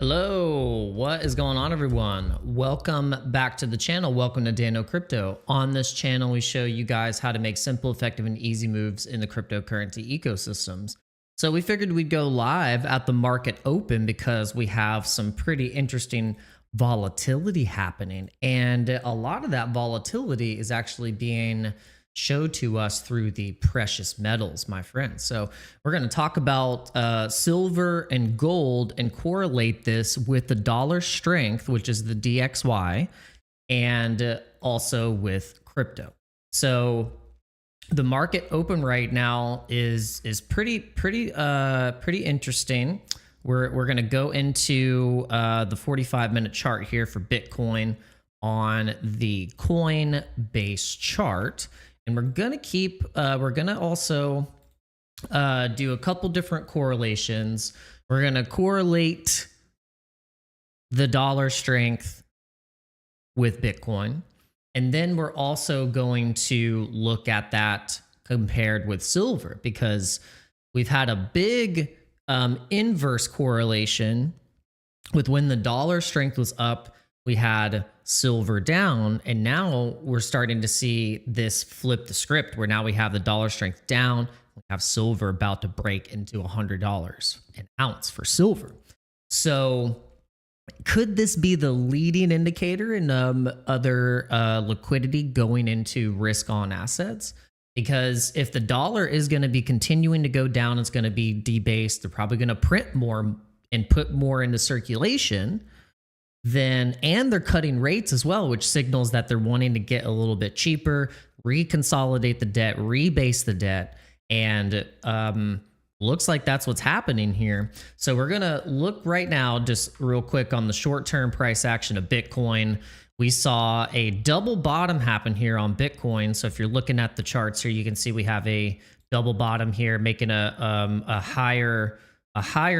Hello, what is going on, everyone? Welcome back to the channel. Welcome to Dano Crypto. On this channel, we show you guys how to make simple, effective, and easy moves in the cryptocurrency ecosystems. So we figured we'd go live at the market open because we have some pretty interesting volatility happening. And a lot of that volatility is actually being showed to us through the precious metals, my friends. So we're going to talk about silver and gold and correlate this with the dollar strength, which is the DXY, and also with crypto. So the market open right now is pretty interesting. We're going to go into the 45-minute chart here for Bitcoin on the Coinbase chart. And we're gonna also do a couple different correlations. We're gonna correlate the dollar strength with Bitcoin. And then we're also going to look at that compared with silver, because we've had a big inverse correlation with when the dollar strength was up, we had silver down, and now we're starting to see this flip the script where now we have the dollar strength down. We have silver about to break into $100 an ounce for silver. So could this be the leading indicator in other liquidity going into risk on assets? Because if the dollar is going to be continuing to go down, it's going to be debased. They're probably going to print more and put more into circulation. And they're cutting rates as well, which signals that they're wanting to get a little bit cheaper, reconsolidate the debt, rebase the debt, and looks like that's what's happening here. So we're gonna look right now, just real quick, on the short-term price action of Bitcoin. We saw a double bottom happen here on Bitcoin. So if you're looking at the charts here, you can see we have a double bottom here, making a higher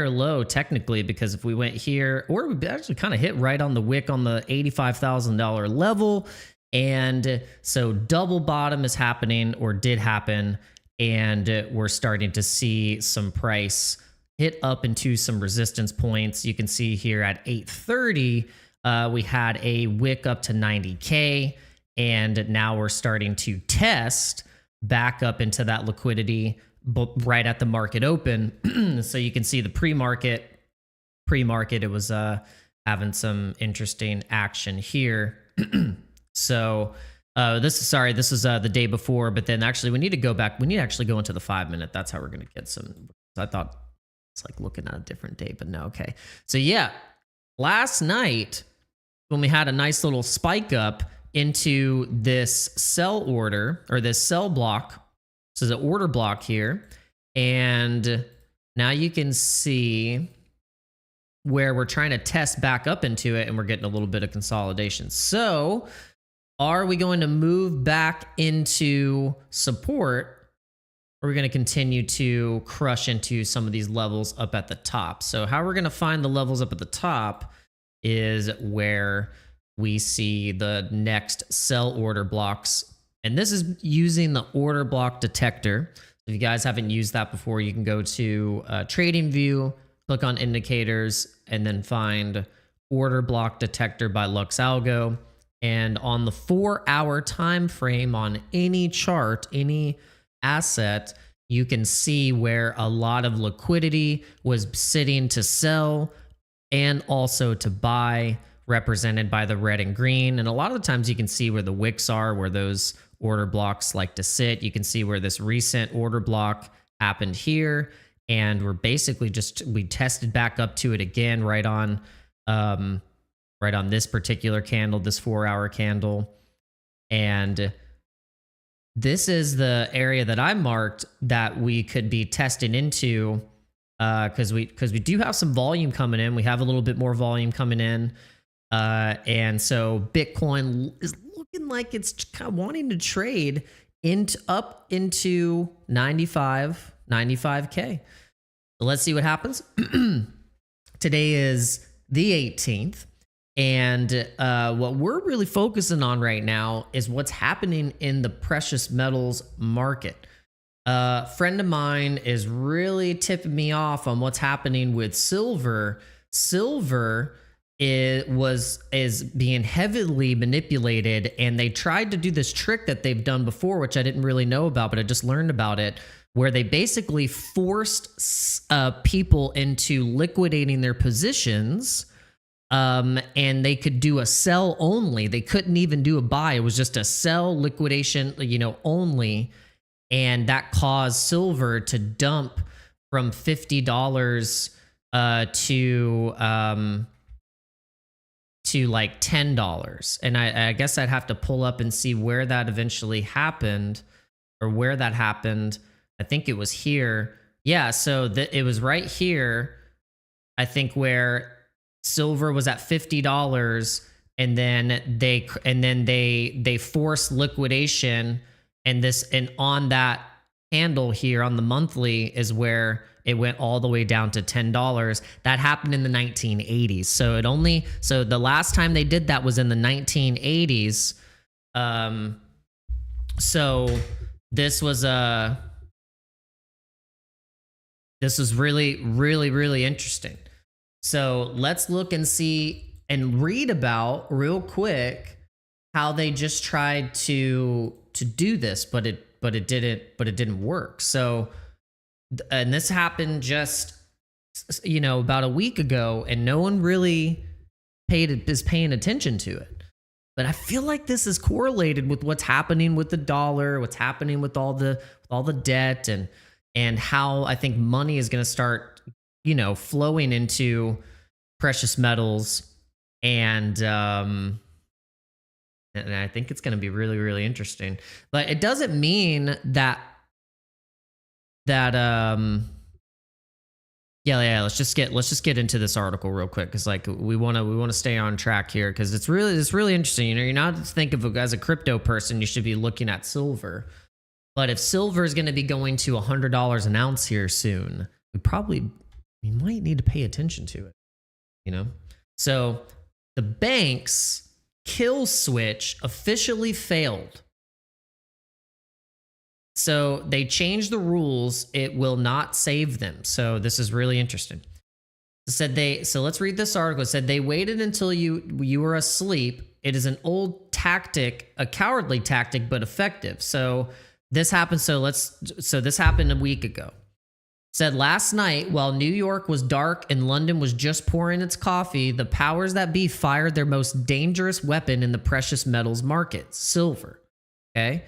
low technically, because if we went here, or we actually kind of hit right on the wick on the $85,000 level. And so double bottom is happening, or did happen. And we're starting to see some price hit up into some resistance points. You can see here at 830, we had a wick up to 90K. And now we're starting to test back up into that liquidity right at the market open. So you can see the pre-market, it was having some interesting action here. So this is the day before, but then actually we need to go back. We need to actually go into the 5-minute. That's how we're going to get some. I thought it's like looking at a different day, but no. Okay. So yeah, last night when we had a nice little spike up into this sell order, or this sell block. This is an order block here. And now you can see where we're trying to test back up into it, and we're getting a little bit of consolidation. So are we going to move back into support, or are we going to continue to crush into some of these levels up at the top? So how we're going to find the levels up at the top is where we see the next sell order blocks. And this is using the order block detector. If you guys haven't used that before, you can go to Trading View, click on Indicators, and then find Order Block Detector by LuxAlgo. And on the 4-hour time frame on any chart, any asset, you can see where a lot of liquidity was sitting to sell and also to buy, represented by the red and green. And a lot of the times you can see where the wicks are, where those order blocks like to sit. You can see where this recent order block happened here, and we're basically we tested back up to it again right on this particular candle, this 4-hour candle. And this is the area that I marked that we could be testing into, because we do have some volume coming in. We have a little bit more volume coming in. And so Bitcoin is looking like it's kind of wanting to trade up into 95K. So let's see what happens. Today is the 18th. And what we're really focusing on right now is what's happening in the precious metals market. A friend of mine is really tipping me off on what's happening with silver. silver is being heavily manipulated, and they tried to do this trick that they've done before, which I didn't really know about, but I just learned about it, where they basically forced people into liquidating their positions, and they could do a sell only. They couldn't even do a buy. It was just a sell liquidation, only, and that caused silver to dump from $50 to like $10. And I guess I'd have to pull up and see where that eventually happened, or where that happened. I think it was here. Yeah, so it was right here, I think, where silver was at $50, and then they forced liquidation, and on that handle here on the monthly is where it went all the way down to $10. That happened in the 1980s. So the last time they did that was in the 1980s. So this was really, really, really interesting. So let's look and see and read about real quick how they just tried to do this, but it didn't work. So, and this happened just about a week ago, and no one really is paying attention to it. But I feel like this is correlated with what's happening with the dollar, what's happening with all the debt, and how I think money is going to start flowing into precious metals, and I think it's going to be really, really interesting. But it doesn't mean that let's just get into this article real quick, because we want to stay on track here, because it's really interesting. You're not to think of it as a crypto person, you should be looking at silver. But if silver is going to be going to $100 an ounce here soon, we might need to pay attention to it. So the bank's kill switch officially failed. So they changed the rules. It will not save them. So this is really interesting. So let's read this article. It said they waited until you were asleep. It is an old tactic, a cowardly tactic, but effective. So this happened. So this happened a week ago. Said last night, while New York was dark and London was just pouring its coffee, the powers that be fired their most dangerous weapon in the precious metals market, silver. Okay.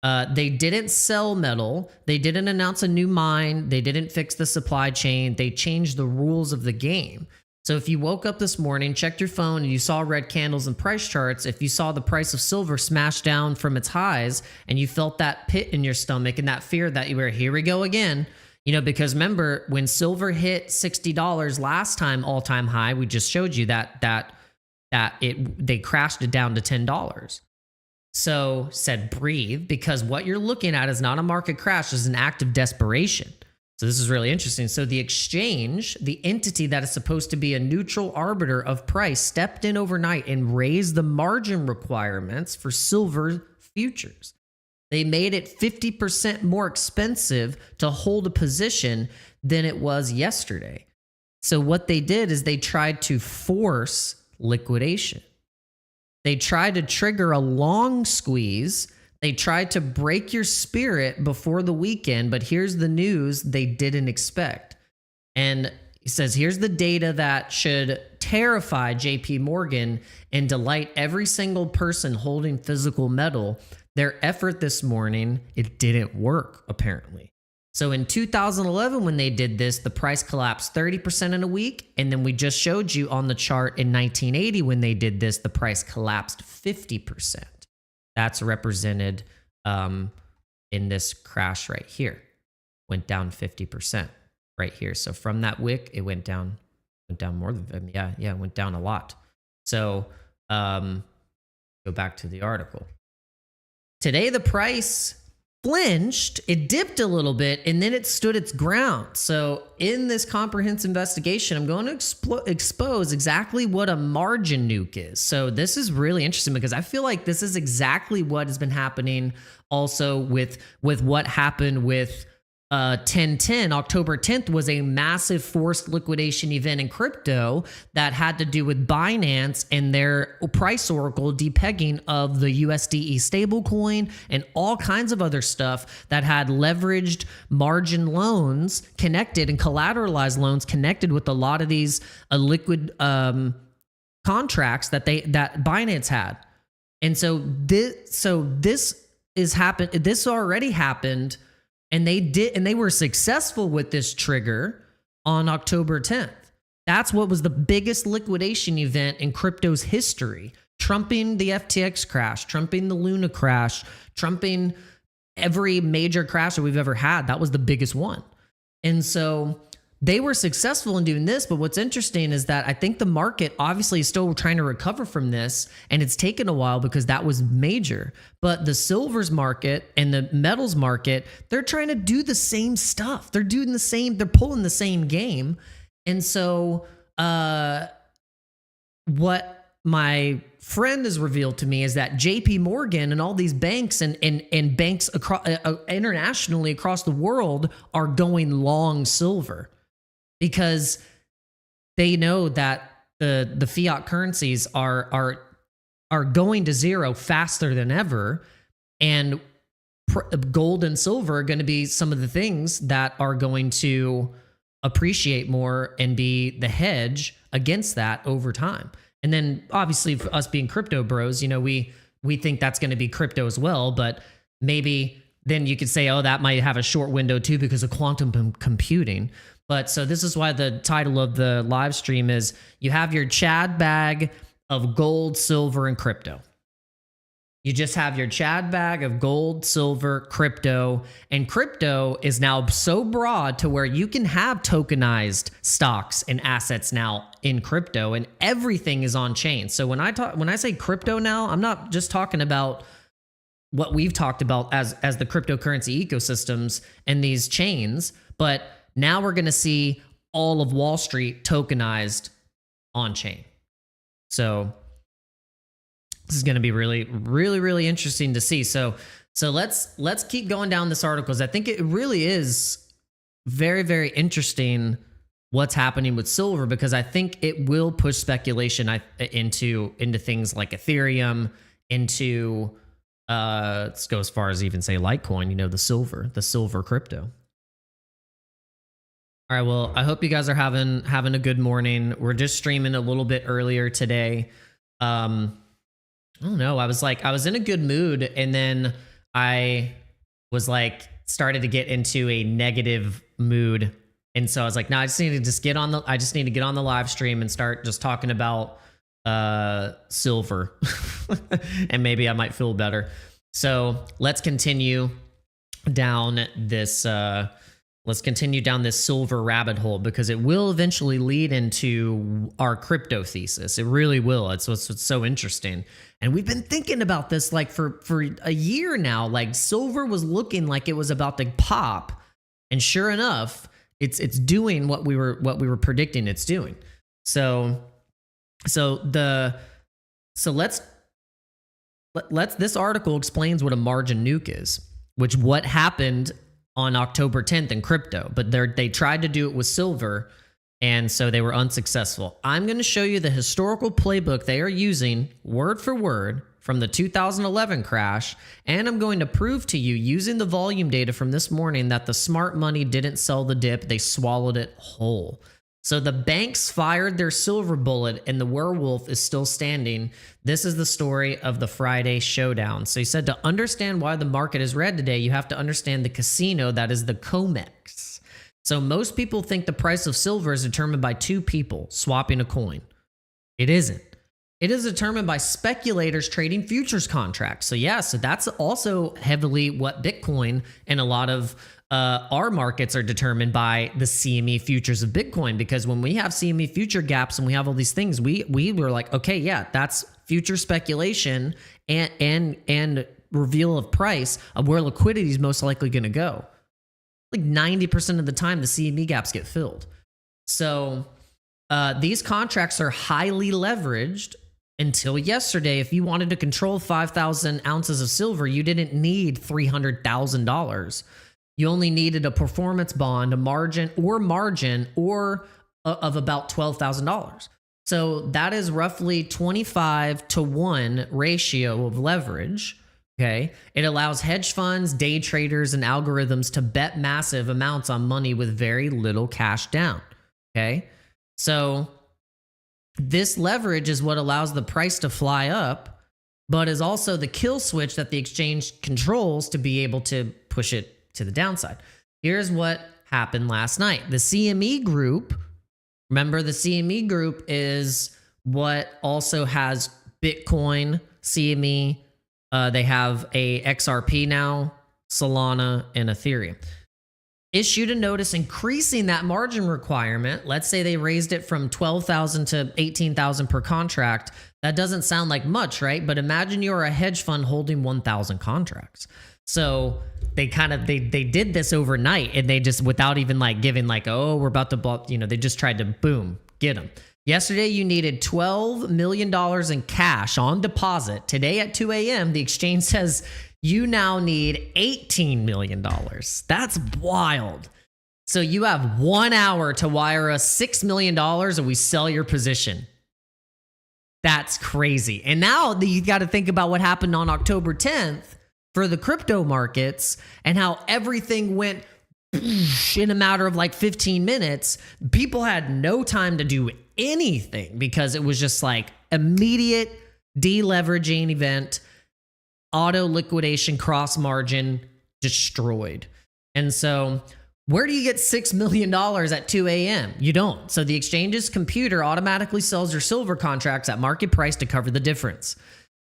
They didn't sell metal. They didn't announce a new mine. They didn't fix the supply chain. They changed the rules of the game. So if you woke up this morning, checked your phone, and you saw red candles and price charts, if you saw the price of silver smash down from its highs, and you felt that pit in your stomach and that fear that you were, here we go again, because remember when silver hit $60 last time, all-time high, we just showed you that they crashed it down to $10. So said breathe, because what you're looking at is not a market crash, it's an act of desperation. So this is really interesting. So the exchange, the entity that is supposed to be a neutral arbiter of price, stepped in overnight and raised the margin requirements for silver futures. They made it 50% more expensive to hold a position than it was yesterday. So what they did is they tried to force liquidation. They tried to trigger a long squeeze. They tried to break your spirit before the weekend, but here's the news they didn't expect. And he says, here's the data that should terrify JP Morgan and delight every single person holding physical metal. Their effort this morning, it didn't work, apparently. So in 2011, when they did this, the price collapsed 30% in a week. And then we just showed you on the chart in 1980, when they did this, the price collapsed 50%. That's represented in this crash right here. Went down 50% right here. So from that wick, it went down more than, it went down a lot. So go back to the article. Today, the price flinched, it dipped a little bit, and then it stood its ground. So in this comprehensive investigation, I'm going to expose exactly what a margin nuke is. So this is really interesting, because I feel like this is exactly what has been happening also with what happened with October 10th was a massive forced liquidation event in crypto that had to do with Binance and their price oracle depegging of the USDE stablecoin and all kinds of other stuff that had leveraged margin loans connected and collateralized loans connected with a lot of these liquid contracts that Binance had. And so this already happened. And they were successful with this trigger on October 10th. That's what was the biggest liquidation event in crypto's history, trumping the FTX crash, trumping the Luna crash, trumping every major crash that we've ever had. That was the biggest one. And so they were successful in doing this, but what's interesting is that I think the market obviously is still trying to recover from this, and it's taken a while because that was major. But the silvers market and the metals market, they're trying to do the same stuff. They're pulling the same game. And so what my friend has revealed to me is that JP Morgan and all these banks and banks across, internationally across the world are going long silver, because they know that the fiat currencies are going to zero faster than ever, and gold and silver are going to be some of the things that are going to appreciate more and be the hedge against that over time. And then obviously for us being crypto bros, we think that's going to be crypto as well, but maybe then you could say, oh, that might have a short window too because of quantum computing. But so this is why the title of the live stream is, you have your Chad bag of gold, silver, and crypto. You just have your Chad bag of gold, silver, crypto, and crypto is now so broad to where you can have tokenized stocks and assets now in crypto, and everything is on chain. So when I say crypto now, I'm not just talking about what we've talked about as the cryptocurrency ecosystems and these chains, but now we're going to see all of Wall Street tokenized on chain. So this is going to be really, really, really interesting to see. So let's keep going down this article, because I think it really is very, very interesting what's happening with silver, because I think it will push speculation into things like Ethereum, into let's go as far as even say Litecoin, the silver crypto. All right, well, I hope you guys are having a good morning. We're just streaming a little bit earlier today. I don't know. I was in a good mood, and then I was started to get into a negative mood, and so I was like, no, I just need to get on the live stream and start just talking about silver, and maybe I might feel better. So let's continue down this. Let's continue down this silver rabbit hole, because it will eventually lead into our crypto thesis. It really will. It's what's so interesting. And we've been thinking about this for a year now. Silver was looking like it was about to pop, and sure enough, it's doing what we were predicting it's doing. So let's this article explains what a margin nuke is, what happened on October 10th in crypto, but they tried to do it with silver, and so they were unsuccessful. I'm going to show you the historical playbook they are using word for word from the 2011 crash, and I'm going to prove to you using the volume data from this morning that the smart money didn't sell the dip, they swallowed it whole. So the banks fired their silver bullet, and the werewolf is still standing. This is the story of the Friday showdown. So he said, to understand why the market is red today, you have to understand the casino that is the COMEX. So most people think the price of silver is determined by two people swapping a coin. It isn't. It is determined by speculators trading futures contracts. So so that's also heavily what Bitcoin and a lot of our markets are determined by, the CME futures of Bitcoin, because when we have CME future gaps and we have all these things, we were like, okay, yeah, that's future speculation and reveal of price of where liquidity is most likely going to go. 90% of the time, the CME gaps get filled. So these contracts are highly leveraged. Until yesterday, if you wanted to control 5,000 ounces of silver, you didn't need $300,000. you only needed a performance bond, a margin or of about $12,000. So that is roughly 25-to-1 ratio of leverage. Okay. It allows hedge funds, day traders, and algorithms to bet massive amounts on money with very little cash down. Okay. So this leverage is what allows the price to fly up, but is also the kill switch that the exchange controls to be able to push it to the downside. Here's what happened last night. The CME group, remember the CME group is what also has Bitcoin, CME. They have a XRP now, Solana, and Ethereum. Issued a notice increasing that margin requirement. Let's say they raised it from 12,000 to 18,000 per contract. That doesn't sound like much, right? But imagine you're a hedge fund holding 1,000 contracts. So they did this overnight, and they just, without even like giving like, oh, we're about to, they just tried to boom, get them. Yesterday, you needed $12 million in cash on deposit. Today at 2 a.m., the exchange says you now need $18 million. That's wild. So you have 1 hour to wire us $6 million and we sell your position. That's crazy. And now you got to think about what happened on October 10th for the crypto markets and how everything went in a matter of like 15 minutes. People had no time to do anything because it was just like immediate deleveraging event, auto liquidation, cross margin destroyed. And so where do you get $6 million at 2 a.m.? You don't. So the exchange's computer automatically sells your silver contracts at market price to cover the difference.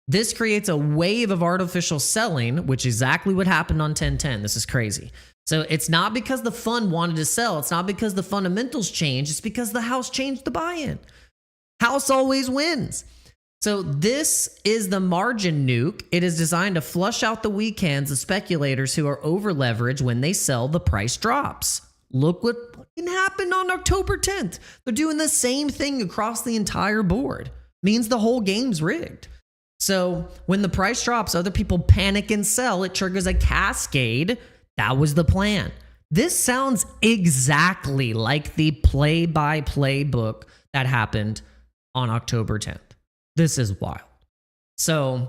This creates a wave of artificial selling, which is exactly what happened on 10/10. This is crazy. So it's not because the fund wanted to sell. It's not because the fundamentals changed. It's because the house changed the buy-in. House always wins. So this is the margin nuke. It is designed to flush out the weak hands of speculators who are over-leveraged when they sell, the price drops. Look what fucking happened on October 10th. They're doing the same thing across the entire board. Means the whole game's rigged. So when the price drops, other people panic and sell. It triggers a cascade. That was the plan. This sounds exactly like the play-by-play book that happened on October 10th. This is wild. So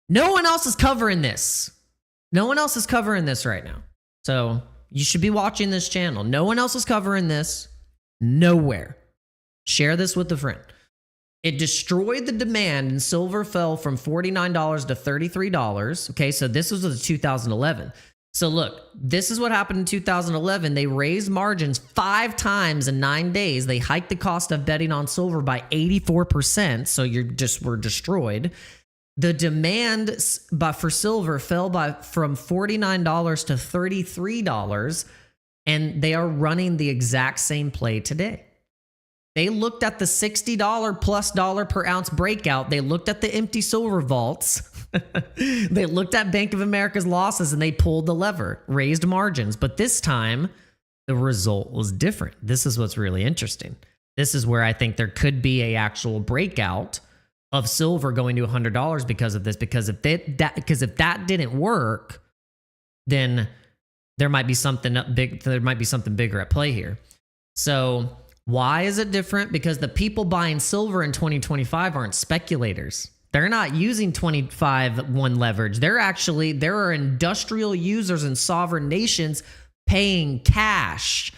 no one else is covering this. No one else is covering this right now. So you should be watching this channel. No one else is covering this. Nowhere. Share this with a friend. It destroyed the demand, and silver fell from $49 to $33. Okay, so this was 2011. So look, this is what happened in 2011. They raised margins 5 times in 9 days. They hiked the cost of betting on silver by 84%. So we're destroyed. The demand for silver fell from $49 to $33, and they are running the exact same play today. They looked at the $60 plus dollar per ounce breakout. They looked at the empty silver vaults. They looked at Bank of America's losses and they pulled the lever, raised margins. But this time, the result was different. This is what's really interesting. This is where I think there could be a actual breakout of silver going to $100 because of this. Because if that didn't work, then there might be something big. There might be something bigger at play here. So why is it different? Because the people buying silver in 2025 aren't speculators. They're not using 25-1 leverage. There are industrial users in sovereign nations paying cash.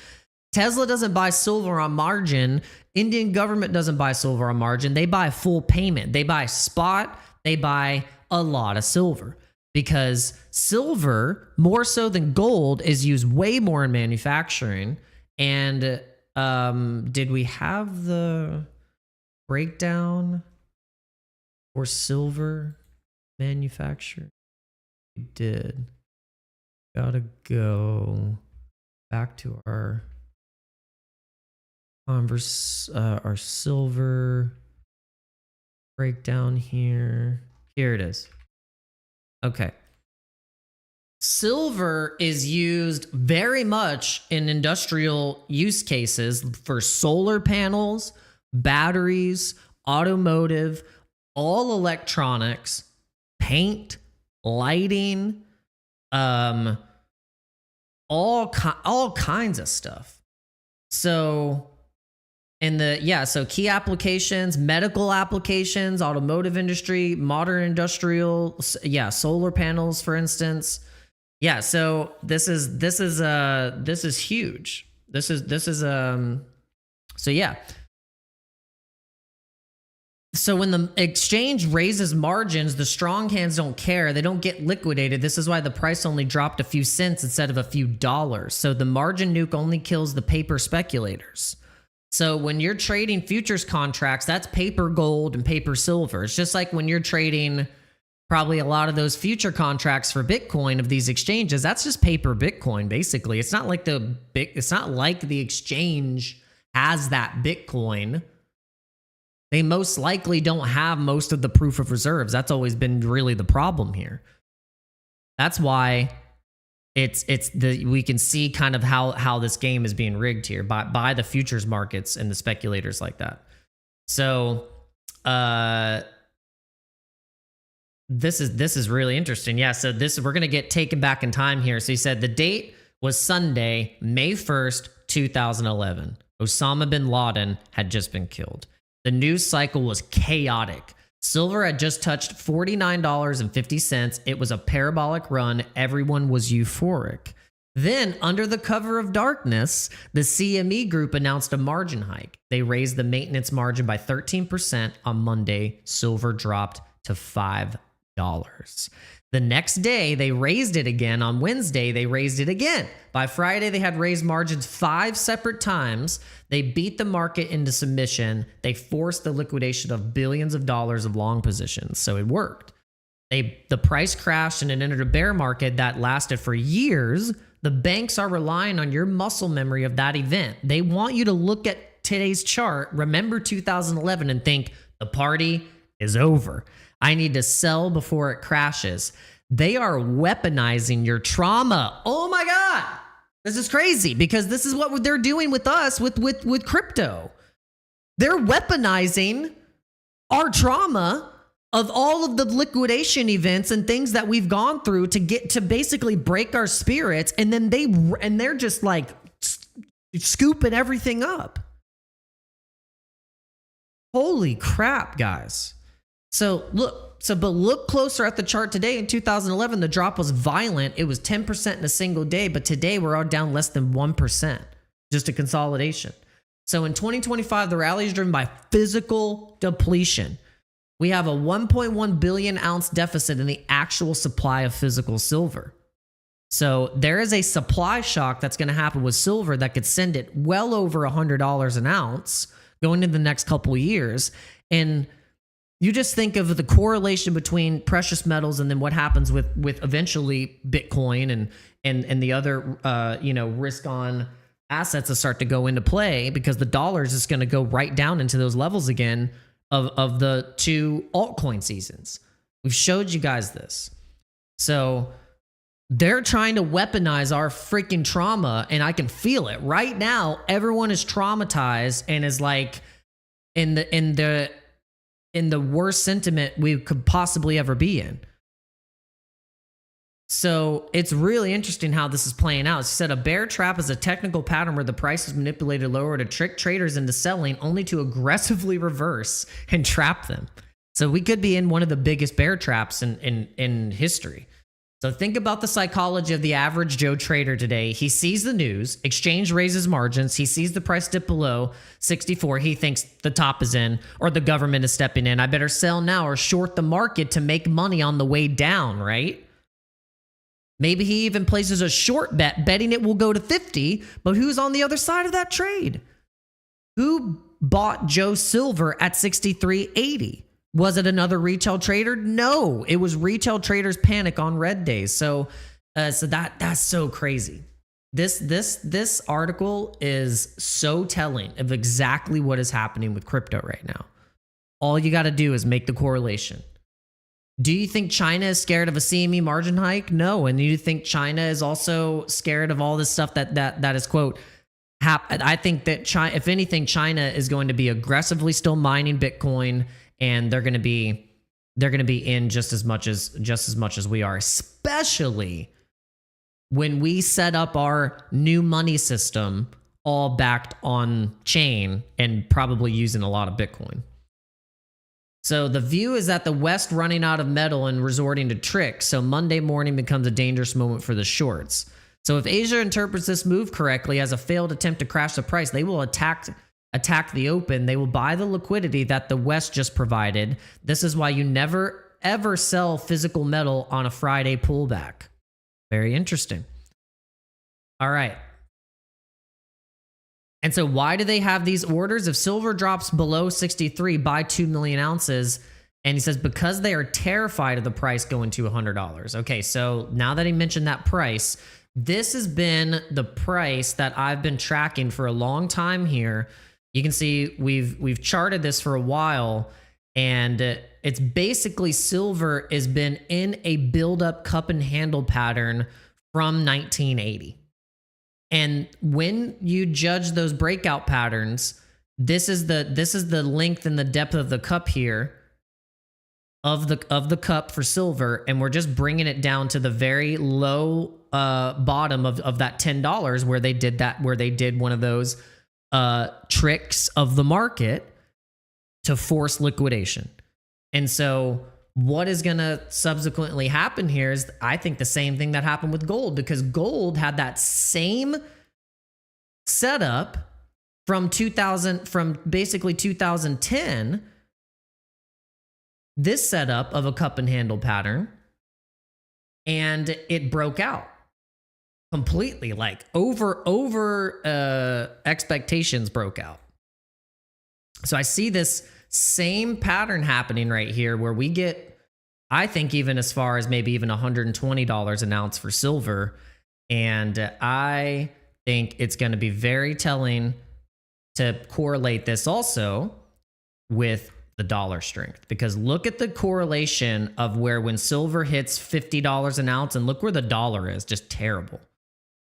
Tesla doesn't buy silver on margin. Indian government doesn't buy silver on margin. They buy full payment. They buy spot. They buy a lot of silver because silver, more so than gold, is used way more in manufacturing. And did we have the breakdown for silver manufacture? We did. Gotta go back to our our silver breakdown here. Here it is. Okay. Silver is used very much in industrial use cases for solar panels, batteries, automotive, all electronics, paint, lighting, all kinds of stuff. So so key applications, medical applications, automotive industry, modern industrial, solar panels, for instance. Yeah, so this is huge. So when the exchange raises margins, the strong hands don't care. They don't get liquidated. This is why the price only dropped a few cents instead of a few dollars. So the margin nuke only kills the paper speculators. So when you're trading futures contracts, that's paper gold and paper silver. It's just like when you're trading probably a lot of those future contracts for Bitcoin of these exchanges, that's just paper Bitcoin, basically. It's not like the exchange has that Bitcoin. They most likely don't have most of the proof of reserves. That's always been really the problem here. That's why we can see kind of how this game is being rigged here by the futures markets and the speculators like that. So this is really interesting. Yeah, so we're going to get taken back in time here. So he said the date was Sunday, May 1st, 2011. Osama bin Laden had just been killed. The news cycle was chaotic. Silver had just touched $49.50. It was a parabolic run. Everyone was euphoric. Then, under the cover of darkness, the CME Group announced a margin hike. They raised the maintenance margin by 13% on Monday. Silver dropped to $5. The next day, they raised it again. On Wednesday, they raised it again. By Friday, they had raised margins 5 separate times. They beat the market into submission. They forced the liquidation of billions of dollars of long positions. So it worked. The price crashed and it entered a bear market that lasted for years. The banks are relying on your muscle memory of that event. They want you to look at today's chart, remember 2011, and think the party is over. I need to sell before it crashes. They are weaponizing your trauma. Oh my God. This is crazy because this is what they're doing with us with crypto. They're weaponizing our trauma of all of the liquidation events and things that we've gone through to basically break our spirits. And then they're just like scooping everything up. Holy crap, guys. But look closer at the chart today. In 2011, the drop was violent. It was 10% in a single day, but today we're all down less than 1%, just a consolidation. So in 2025, the rally is driven by physical depletion. We have a 1.1 billion ounce deficit in the actual supply of physical silver. So there is a supply shock that's going to happen with silver that could send it well over $100 an ounce going into the next couple of years. And you just think of the correlation between precious metals and then what happens with eventually Bitcoin and the other risk on assets that start to go into play, because the dollar is just going to go right down into those levels again of the 2 altcoin seasons. We've showed you guys this. So they're trying to weaponize our freaking trauma, and I can feel it right now. Everyone is traumatized and is like in the worst sentiment we could possibly ever be in. So it's really interesting how this is playing out. She said a bear trap is a technical pattern where the price is manipulated lower to trick traders into selling, only to aggressively reverse and trap them. So we could be in one of the biggest bear traps in history. So think about the psychology of the average Joe trader today. He sees the news, exchange raises margins, he sees the price dip below 64, he thinks the top is in, or the government is stepping in. I better sell now or short the market to make money on the way down, right? Maybe he even places a short bet, betting it will go to 50, but who's on the other side of that trade? Who bought Joe Silver at 63.80? Was it another retail trader? No, it was retail traders panic on red days. So that's so crazy. This article is so telling of exactly what is happening with crypto right now. All you got to do is make the correlation. Do you think China is scared of a CME margin hike? No. And do you think China is also scared of all this stuff that is, quote, I think that China, if anything, China is going to be aggressively still mining Bitcoin, and they're going to be in just as much as we are, especially when we set up our new money system, all backed on chain and probably using a lot of Bitcoin. So the view is that the West running out of metal and resorting to tricks. So Monday morning becomes a dangerous moment for the shorts. So if Asia interprets this move correctly as a failed attempt to crash the price, they will attack the open. They will buy the liquidity that the West just provided. This is why you never ever sell physical metal on a Friday pullback. Very interesting. All right. And so why do they have these orders? If silver drops below 63, buy 2 million ounces. And he says, because they are terrified of the price going to $100. Okay, so now that he mentioned that price, this has been the price that I've been tracking for a long time here. You can see we've charted this for a while, and it's basically silver has been in a build-up cup and handle pattern from 1980. And when you judge those breakout patterns, this is the length and the depth of the cup here of the cup for silver, and we're just bringing it down to the very low bottom of that $10 where they did one of those tricks of the market to force liquidation. And so what is going to subsequently happen here is, I think, the same thing that happened with gold, because gold had that same setup from basically 2010, this setup of a cup and handle pattern, and it broke out completely, like over expectations broke out. So I see this same pattern happening right here, where we get, I think, even as far as maybe even $120 an ounce for silver. And I think it's going to be very telling to correlate this also with the dollar strength, because look at the correlation of where when silver hits $50 an ounce, and look where the dollar is, just terrible.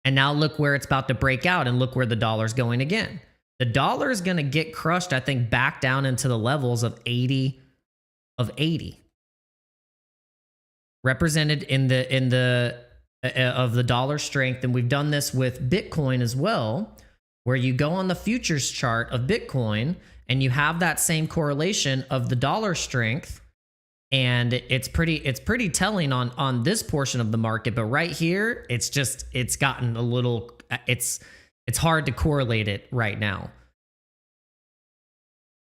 And now look where it's about to break out, and look where the dollar's going again. The dollar is going to get crushed, I think, back down into the levels of 80, represented in the of the dollar strength. And we've done this with Bitcoin as well, where you go on the futures chart of Bitcoin and you have that same correlation of the dollar strength, and it's pretty telling on this portion of the market. But right here, it's gotten a little, it's hard to correlate it right now.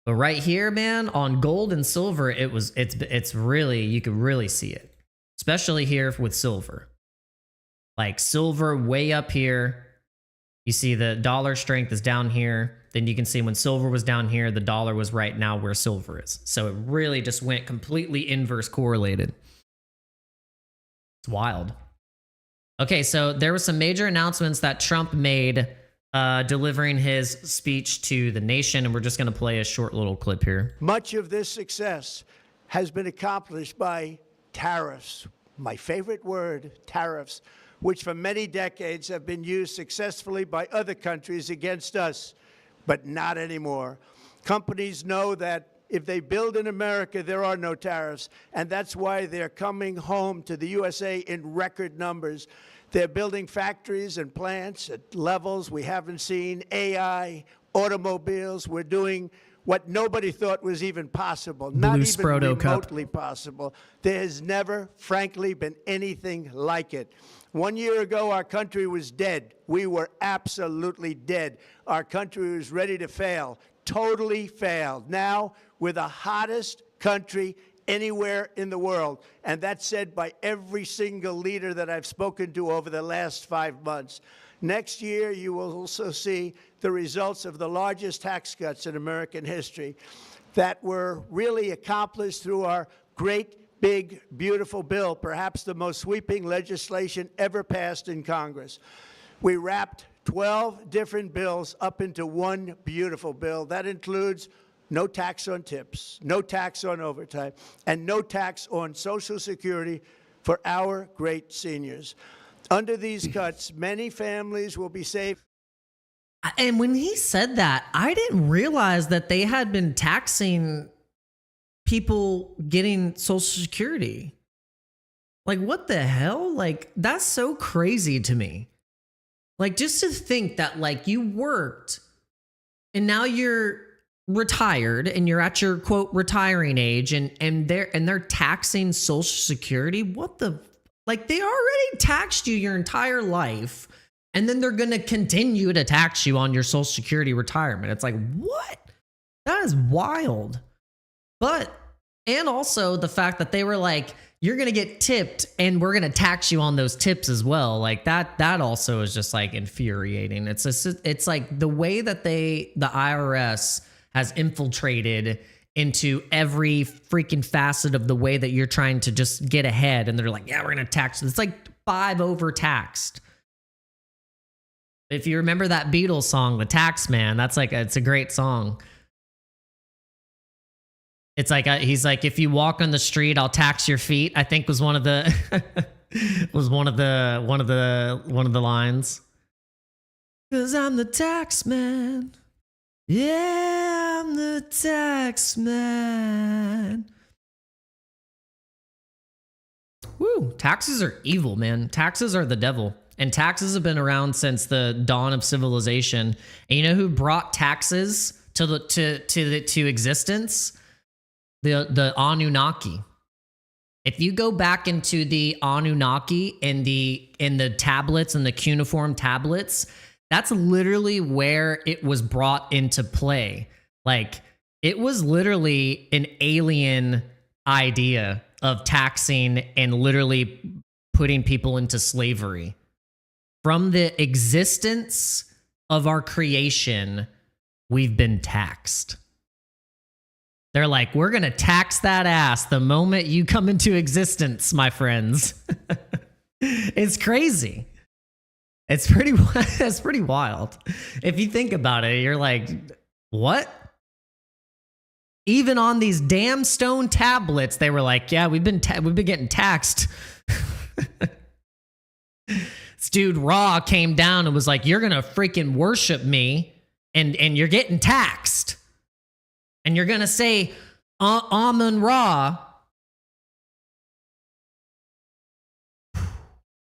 But right here, man, on gold and silver, it's really, you can really see it, especially here with silver. Like silver way up here, you see the dollar strength is down here. Then you can see when silver was down here, the dollar was right now where silver is. So it really just went completely inverse correlated. It's wild. Okay, so there were some major announcements that Trump made delivering his speech to the nation, and we're just going to play a short little clip here. Much of this success has been accomplished by tariffs. My favorite word, tariffs, which for many decades have been used successfully by other countries against us, but not anymore. Companies know that if they build in America, there are no tariffs, and that's why they're coming home to the USA in record numbers. They're building factories and plants at levels we haven't seen, AI, automobiles. We're doing what nobody thought was even possible, not even remotely possible. There has never, frankly, been anything like it. 1 year ago, our country was dead. We were absolutely dead. Our country was ready to fail, totally failed. Now, we're the hottest country anywhere in the world, and that's said by every single leader that I've spoken to over the last 5 months. Next year, you will also see the results of the largest tax cuts in American history that were really accomplished through our great, big, beautiful bill, perhaps the most sweeping legislation ever passed in Congress. We wrapped 12 different bills up into one beautiful bill. That includes no tax on tips, no tax on overtime, and no tax on Social Security for our great seniors. Under these cuts, many families will be saved. And when he said that, I didn't realize that they had been taxing people getting Social Security. Like, what the hell? Like, that's so crazy to me. Like, just to think that, like, you worked and now you're retired and you're at your quote retiring age, and they're taxing Social Security. What the, like, they already taxed you your entire life, and then they're gonna continue to tax you on your Social Security retirement. It's like, what? That is wild. But, and also the fact that they were like, you're going to get tipped and we're going to tax you on those tips as well. Like that also is just like infuriating. It's like the way that the IRS has infiltrated into every freaking facet of the way that you're trying to just get ahead. And they're like, yeah, we're going to tax. It's like 5 overtaxed. If you remember that Beatles song, The Tax Man, that's like, it's a great song. It's like he's like, if you walk on the street, I'll tax your feet, I think was one of the one of the lines. 'Cause I'm the tax man. Yeah, I'm the tax man. Woo, taxes are evil, man. Taxes are the devil. And taxes have been around since the dawn of civilization. And you know who brought taxes to existence? The Anunnaki. If you go back into the Anunnaki in the tablets and the cuneiform tablets, that's literally where it was brought into play. Like, it was literally an alien idea of taxing and literally putting people into slavery. From the existence of our creation, we've been taxed. They're like, we're going to tax that ass the moment you come into existence, my friends. It's crazy. It's pretty wild. If you think about it, you're like, what? Even on these damn stone tablets, they were like, yeah, we've been getting taxed. This dude Ra came down and was like, you're going to freaking worship me and you're getting taxed. And you're going to say, Amun Ra.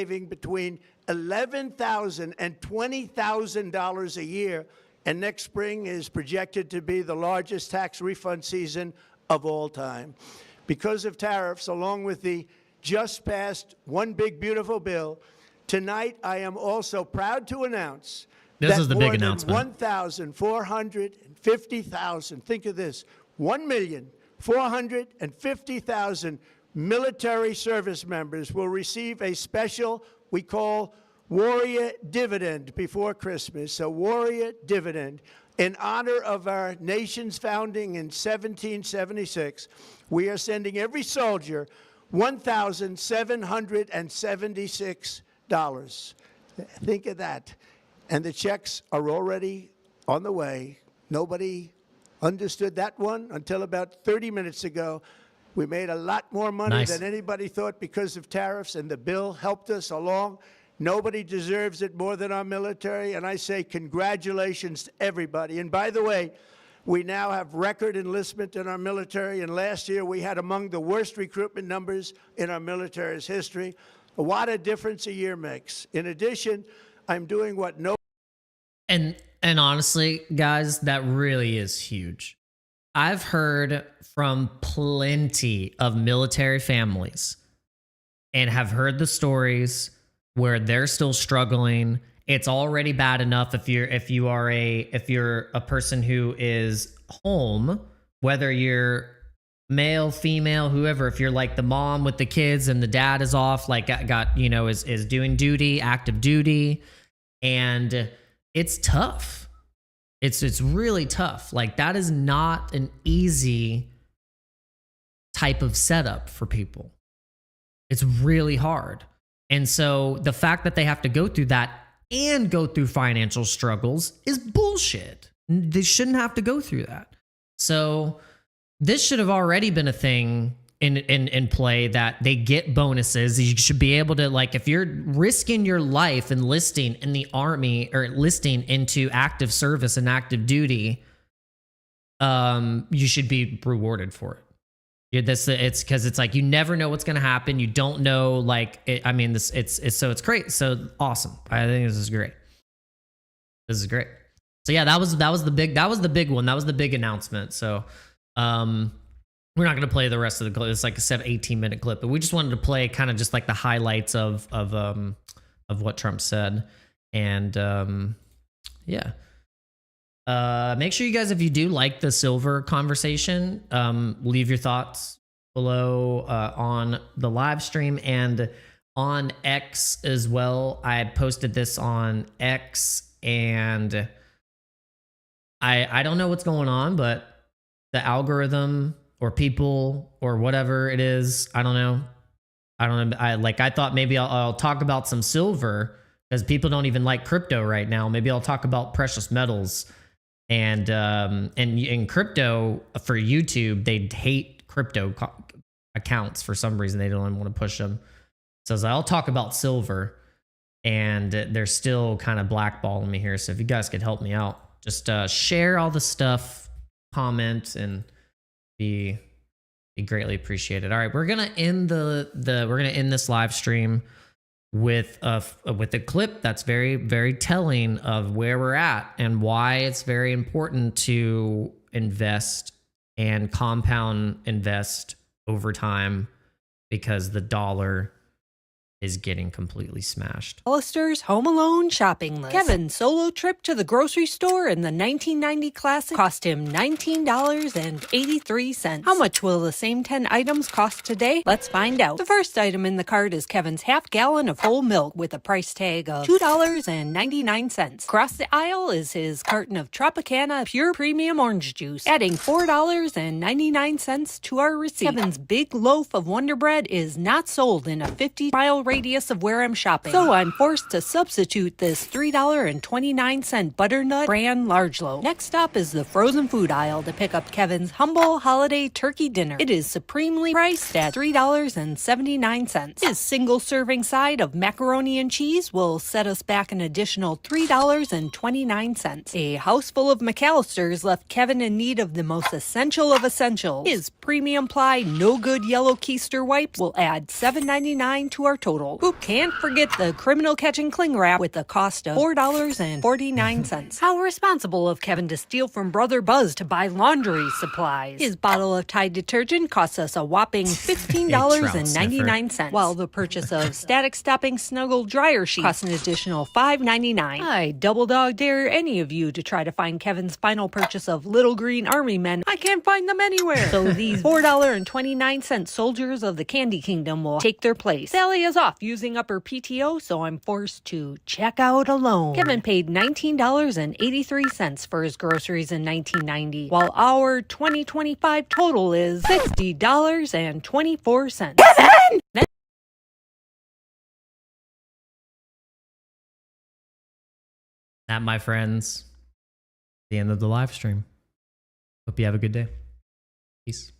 Saving between $11,000 and $20,000 a year, and next spring is projected to be the largest tax refund season of all time. Because of tariffs, along with the just passed One Big Beautiful Bill, tonight I am also proud to announce this is the big announcement. 1,450,000, think of this, 1,450,000 military service members will receive a special, we call Warrior Dividend before Christmas, a Warrior Dividend. In honor of our nation's founding in 1776, we are sending every soldier $1,776. Think of that. And the checks are already on the way. Nobody understood that one until about 30 minutes ago. We made a lot more money than anybody thought because of tariffs, and the bill helped us along. Nobody deserves it more than our military, and I say congratulations to everybody. And by the way, we now have record enlistment in our military, and last year we had among the worst recruitment numbers in our military's history. What a difference a year makes. In addition, I'm doing what no... And honestly, guys, that really is huge. I've heard from plenty of military families and have heard the stories where they're still struggling. It's already bad enough if you're a person who is home, whether you're male, female, whoever, if you're like the mom with the kids and the dad is off, like is doing duty, active duty, and it's tough. It's really tough. Like, that is not an easy type of setup for people. It's really hard. And so the fact that they have to go through that and go through financial struggles is bullshit. They shouldn't have to go through that. So this should have already been a thing in play, that they get bonuses. You should be able to, like, if you're risking your life enlisting in the army or enlisting into active service and active duty, you should be rewarded for it. It's because it's like you never know what's gonna happen. You don't know, like I mean, it's great. So awesome. I think this is great. This is great. So yeah, that was the big one. That was the big announcement. So we're not gonna play the rest of the clip. It's like a 18-minute clip, but we just wanted to play kind of just like the highlights of what Trump said. And yeah. Make sure you guys, if you do like the silver conversation, leave your thoughts below on the live stream and on X as well. I posted this on X, and I don't know what's going on, but the algorithm or people or whatever it is, I don't know. I thought maybe I'll talk about some silver because people don't even like crypto right now. Maybe I'll talk about precious metals. And in crypto for YouTube, they hate crypto accounts for some reason. They don't even want to push them. So I'll talk about silver, and they're still kind of blackballing me here. So if you guys could help me out, just share all the stuff, comment, and be greatly appreciated. All right, we're gonna end we're gonna end this live stream with a clip that's very, very telling of where we're at and why it's very important to invest and compound invest over time, because the dollar is getting completely smashed. Hollister's Home Alone shopping list. Kevin's solo trip to the grocery store in the 1990 classic cost him $19.83. How much will the same 10 items cost today? Let's find out. The first item in the cart is Kevin's half gallon of whole milk with a price tag of $2.99. Across the aisle is his carton of Tropicana pure premium orange juice, adding $4.99 to our receipt. Kevin's big loaf of Wonder Bread is not sold in a 50-mile radius of where I'm shopping, so I'm forced to substitute this $3.29 butternut brand large loaf. Next up is the frozen food aisle to pick up Kevin's humble holiday turkey dinner. It is supremely priced at $3.79. His single serving side of macaroni and cheese will set us back an additional $3.29. A house full of McAllisters left Kevin in need of the most essential of essentials. His premium ply no good yellow keister wipes will add $7.99 to our total. Who can't forget the criminal catching cling wrap with a cost of $4.49. How responsible of Kevin to steal from Brother Buzz to buy laundry supplies. His bottle of Tide detergent costs us a whopping $15.99, while the purchase of static stopping snuggle dryer sheets costs an additional $5.99. I double dog dare any of you to try to find Kevin's final purchase of little green army men. I can't find them anywhere. So these $4.29 soldiers of the Candy Kingdom will take their place. Sally is off using up her PTO, so I'm forced to check out alone. Kevin paid $19.83 for his groceries in 1990, while our 2025 total is $60.24. Kevin! That, my friends, the end of the live stream. Hope you have a good day. Peace.